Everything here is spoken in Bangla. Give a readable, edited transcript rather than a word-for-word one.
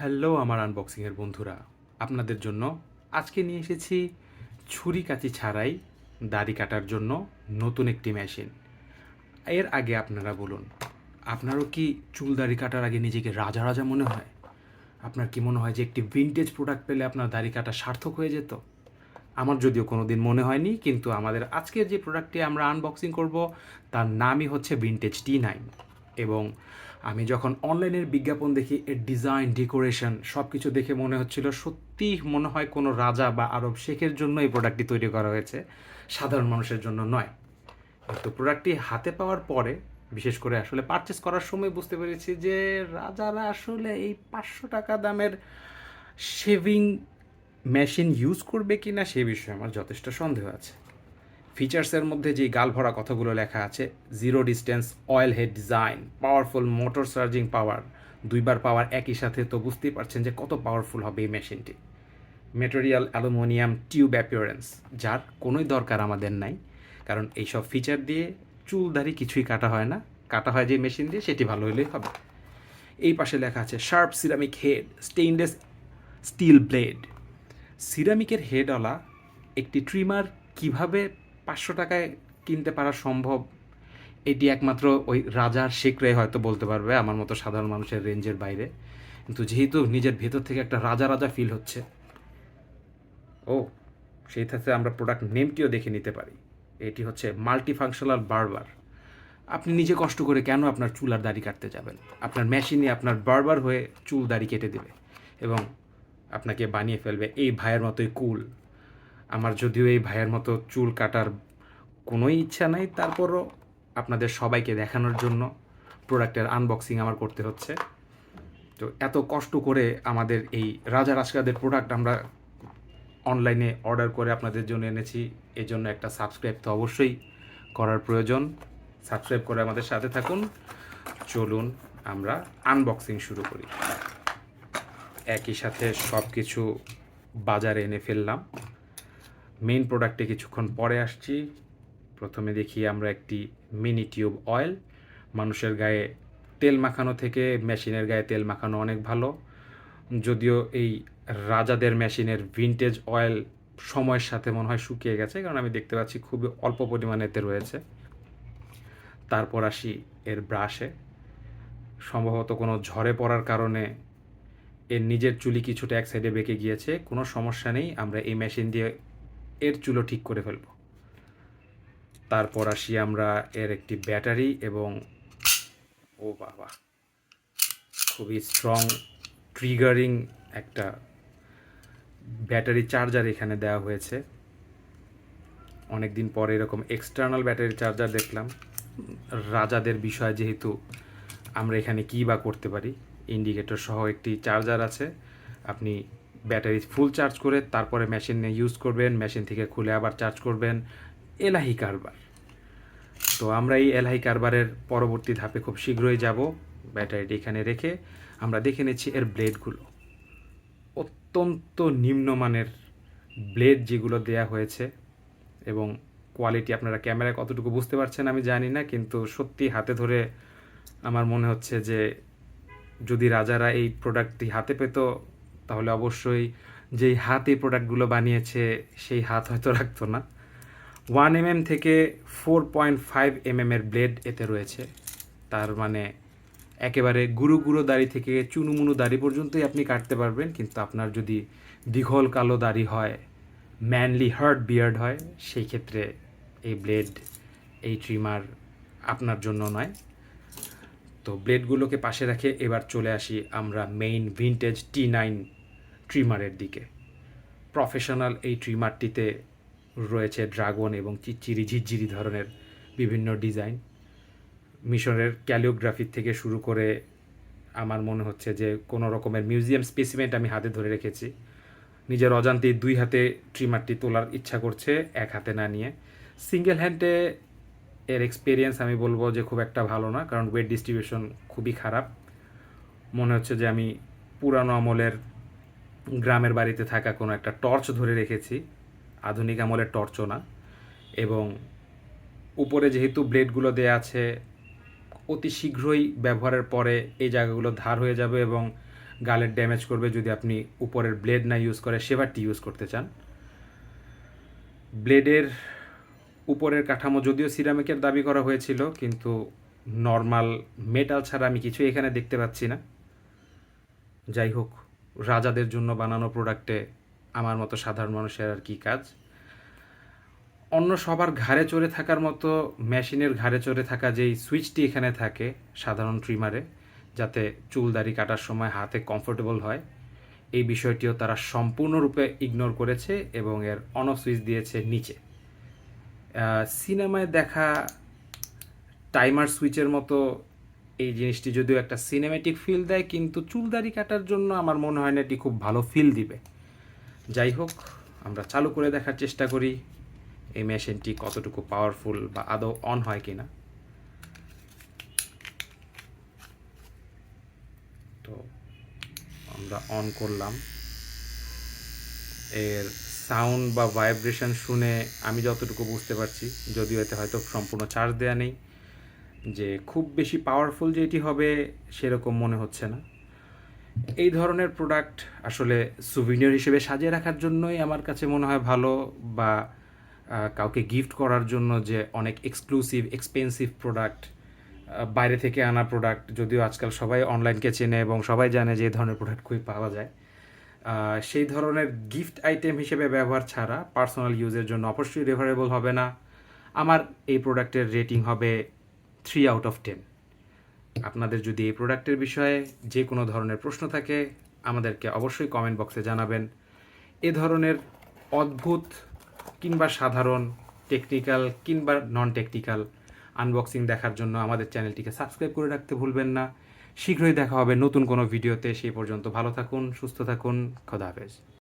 হ্যালো আমার আনবক্সিংয়ের বন্ধুরা, আপনাদের জন্য আজকে নিয়ে এসেছি ছুরি কাঁচি ছাড়াই দাড়ি কাটার জন্য নতুন একটি মেশিন। এর আগে আপনারা বলুন, আপনারও কি চুল দাড়ি কাটার আগে নিজেকে রাজা রাজা মনে হয়? আপনার কি মনে হয় যে একটি ভিনটেজ প্রোডাক্ট পেলে আপনার দাড়ি কাটা সার্থক হয়ে যেত? আমার যদিও কোনো দিন মনে হয়নি, কিন্তু আমাদের আজকের যে প্রোডাক্টটি আমরা আনবক্সিং করব তার নামই হচ্ছে ভিনটেজ T9। এবং আমি যখন অনলাইনের বিজ্ঞাপন দেখি, এর ডিজাইন, ডেকোরেশন সব কিছু দেখে মনে হচ্ছিল সত্যি মনে হয় কোনো রাজা বা আরব শেখের জন্য এই প্রোডাক্টটি তৈরি করা হয়েছে, সাধারণ মানুষের জন্য নয়। তো প্রোডাক্টটি হাতে পাওয়ার পরে, বিশেষ করে আসলে পারচেস করার সময় বুঝতে পেরেছি যে রাজারা আসলে এই 500 টাকা দামের শেভিং মেশিন ইউজ করবে কি না সে বিষয়ে আমার যথেষ্ট সন্দেহ আছে। ফিচার্সের মধ্যে যে গাল ভরা কথাগুলো লেখা আছে, zero distance oil head design, powerful motor charging power, 2বার পাওয়ার একই সাথে, তো বুঝতেই পারছেন যে কত পাওয়ারফুল হবে এই মেশিনটি। ম্যাটেরিয়াল অ্যালুমিনিয়াম টিউব অ্যাপিয়ারেন্স, যার কোনোই দরকার আমাদের নাই, কারণ এইসব ফিচার দিয়ে চুল দাড়ি কিছুই কাটা হয় না। কাটা হয় যে মেশিন দিয়ে, সেটি ভালো হলেই হবে। এই পাশে লেখা আছে sharp ceramic head, stainless steel blade. সিরামিকের হেডওয়ালা একটি ট্রিমার কিভাবে 500 টাকায় কিনতে পারা সম্ভব, এটি একমাত্র ওই রাজার শেখরাই হয়তো বলতে পারবে, আমার মতো সাধারণ মানুষের রেঞ্জের বাইরে। কিন্তু যেহেতু নিজের ভেতর থেকে একটা রাজা রাজা ফিল হচ্ছে, ও সেই সাথে আমরা প্রোডাক্ট নেমটিও দেখে নিতে পারি। এটি হচ্ছে মাল্টি ফাংশনাল বারবার। আপনি নিজে কষ্ট করে কেন আপনার চুল আর দাড়ি কাটতে যাবেন? আপনার মেশিনে আপনার বারবার হয়ে চুল দাড়ি কেটে দেবে এবং আপনাকে বানিয়ে ফেলবে এই ভাইয়ের মতোই কুল। আমার যদিও এই ভাইয়ের মতো চুল কাটার কোনোই ইচ্ছা নাই, তারপরও আপনাদের সবাইকে দেখানোর জন্য প্রোডাক্টের আনবক্সিং আমার করতে হচ্ছে। তো এত কষ্ট করে আমাদের এই রাজা রাজকাদের প্রোডাক্ট আমরা অনলাইনে অর্ডার করে আপনাদের জন্য এনেছি, এজন্য একটা সাবস্ক্রাইব তো অবশ্যই করার প্রয়োজন। সাবস্ক্রাইব করে আমাদের সাথে থাকুন। চলুন আমরা আনবক্সিং শুরু করি। একই সাথে সব কিছু বাজারে এনে ফেললাম। মেইন প্রোডাক্টে কিছুক্ষণ পরে আসছি। প্রথমে দেখি আমরা একটি মিনি টিউব অয়েল। মানুষের গায়ে তেল মাখানো থেকে মেশিনের গায়ে তেল মাখানো অনেক ভালো। যদিও এই রাজাদের মেশিনের ভিনটেজ অয়েল সময়ের সাথে মনে হয় শুকিয়ে গেছে, কারণ আমি দেখতে পাচ্ছি খুবই অল্প পরিমাণে এতে রয়েছে। তারপর আসি এর ব্রাশে। সম্ভবত কোনো ঝড়ে পড়ার কারণে এর নিজের চুলি কিছুটা এক সাইডে বেঁকে গিয়েছে। কোনো সমস্যা নেই, আমরা এই মেশিন দিয়ে এর চুলও ঠিক করে ফেলব। তারপর আসি আমরা এর একটি ব্যাটারি এবং ও বাবা, খুবই স্ট্রং ট্রিগারিং একটা ব্যাটারি চার্জার এখানে দেওয়া হয়েছে। অনেক দিন পরে এরকম এক্সটার্নাল ব্যাটারি চার্জার দেখলাম। রাজাদের বিষয় যেহেতু, আমরা এখানে কী বা করতে পারি। ইন্ডিকেটর সহ একটি চার্জার আছে। আপনি ব্যাটারি ফুল চার্জ করে তারপরে মেশিনে ইউজ করবেন, মেশিন থেকে খুলে আবার চার্জ করবেন। এলাহি কারবার। তো আমরা এই এলাহি কারবারের পরবর্তী ধাপে খুব শীঘ্রই যাব। ব্যাটারিটি এখানে রেখে আমরা দেখে নিচ্ছি এর ব্লেডগুলো। অত্যন্ত নিম্নমানের ব্লেড যেগুলো দেয়া হয়েছে, এবং কোয়ালিটি আপনারা ক্যামেরায় কতটুকু বুঝতে পারছেন আমি জানি না, কিন্তু সত্যি হাতে ধরে আমার মনে হচ্ছে যে যদি রাজারা এই প্রোডাক্টটি হাতে পেত, তাহলে অবশ্যই যেই হাত এই প্রোডাক্টগুলো বানিয়েছে সেই হাত হয়তো রাখতো না। 1 mm থেকে 4.5 mm এর ব্লেড এতে রয়েছে। তার মানে একেবারে গুঁড়ো গুঁড়ো দাড়ি থেকে চুনুমুনু দাড়ি পর্যন্তই আপনি কাটতে পারবেন। কিন্তু আপনার যদি দীঘল কালো দাড়ি হয়, ম্যানলি হার্ড বিয়ার্ড হয়, সেই ক্ষেত্রে এই ব্লেড, এই ট্রিমার আপনার জন্য নয়। তো ব্লেডগুলোকে পাশে রেখে এবার চলে আসি আমরা মেইন ভিনটেজ T9 ট্রিমারের দিকে। প্রফেশনাল এই ট্রিমারটিতে রয়েছে ড্রাগন এবং চিরচিরি ঝিরঝিরি ধরনের বিভিন্ন ডিজাইন। মিশরের ক্যালিওগ্রাফি থেকে শুরু করে আমার মনে হচ্ছে যে কোনো রকমের মিউজিয়াম স্পেসিমেন্ট আমি হাতে ধরে রেখেছি। নিজের অজান্তেই 2 হাতে ট্রিমারটি তোলার ইচ্ছা করছে, এক হাতে না নিয়ে। সিঙ্গেল হ্যান্ডে এর এক্সপিরিয়েন্স আমি বলবো যে খুব একটা ভালো না, কারণ ওয়েট ডিস্ট্রিবিউশন খুবই খারাপ। মনে হচ্ছে যে আমি পুরানো আমলের গ্রামের বাড়িতে থাকা কোনো একটা টর্চ ধরে রেখেছি, আধুনিক আমলের টর্চও না। এবং উপরে যেহেতু ব্লেডগুলো দেয়া আছে, অতি শীঘ্রই ব্যবহারের পরে এই জায়গাগুলো ধার হয়ে যাবে এবং গালের ড্যামেজ করবে যদি আপনি উপরের ব্লেড না ইউজ করে শেভারটি ইউজ করতে চান। ব্লেডের উপরের কাঠামো যদিও সিরামিকের দাবি করা হয়েছিল, কিন্তু নর্মাল মেটাল ছাড়া আমি কিছু এখানে দেখতে পাচ্ছি না। যাই হোক, রাজাদের জন্য বানানো প্রোডাক্টে আমার মতো সাধারণ মানুষের আর কি কাজ। অন্য সবার ঘাড়ে চড়ে থাকার মতো মেশিনের ঘাড়ে চড়ে থাকা যেই সুইচটি এখানে থাকে সাধারণ ট্রিমারে, যাতে চুল দাড়ি কাটার সময় হাতে কমফোর্টেবল হয়, এই বিষয়টিও তারা সম্পূর্ণরূপে ইগনোর করেছে এবং এর অন অফ সুইচ দিয়েছে নিচে। সিনেমায় দেখা টাইমার সুইচের মতো এই জিনিসটি যদিও একটা সিনেমেটিক ফিল দেয়, কিন্তু চুল দাড়ি কাটার জন্য আমার মনে হয় না এটি খুব ভালো ফিল দিবে। যাই হোক, আমরা চালু করে দেখার চেষ্টা করি এই মেশিনটি কতটুকু পাওয়ারফুল বা আদৌ অন হয় কিনা। তো আমরা অন করলাম। এর সাউন্ড বা ভাইব্রেশন শুনে আমি যতটুকু বুঝতে পারছি, যদিও এতে হয়তো সম্পূর্ণ চার্জ দেওয়া নেই, যে খুব বেশি পাওয়ারফুল যে এটি হবে সেরকম মনে হচ্ছে না। এই ধরনের প্রোডাক্ট আসলে সুভিনিয়র হিসেবে সাজিয়ে রাখার জন্যই আমার কাছে মনে হয় ভালো, বা কাউকে গিফট করার জন্য যে অনেক এক্সক্লুসিভ এক্সপেন্সিভ প্রোডাক্ট, বাইরে থেকে আনা প্রোডাক্ট, যদিও আজকাল সবাই অনলাইনকে চেনে এবং সবাই জানে যে এই ধরনের প্রোডাক্ট খুবই পাওয়া যায়, সেই ধরনের গিফট আইটেম হিসেবে ব্যবহার ছাড়া পার্সোনাল ইউজের জন্য অবশ্যই রেফারেবল হবে না। আমার এই প্রোডাক্টের রেটিং হবে 3/10। আপনাদের যদি এই প্রোডাক্টের বিষয়ে যে কোনো ধরনের প্রশ্ন থাকে আমাদেরকে অবশ্যই কমেন্ট বক্সে জানাবেন। এ ধরনের অদ্ভুত কিংবা সাধারণ, টেকনিক্যাল কিংবা নন টেকনিক্যাল আনবক্সিং দেখার জন্য আমাদের চ্যানেলটিকে সাবস্ক্রাইব করে রাখতে ভুলবেন না। শীঘ্রই দেখা হবে নতুন কোনো ভিডিওতে। সেই পর্যন্ত ভালো থাকুন, সুস্থ থাকুন, খোদা হাফেজ।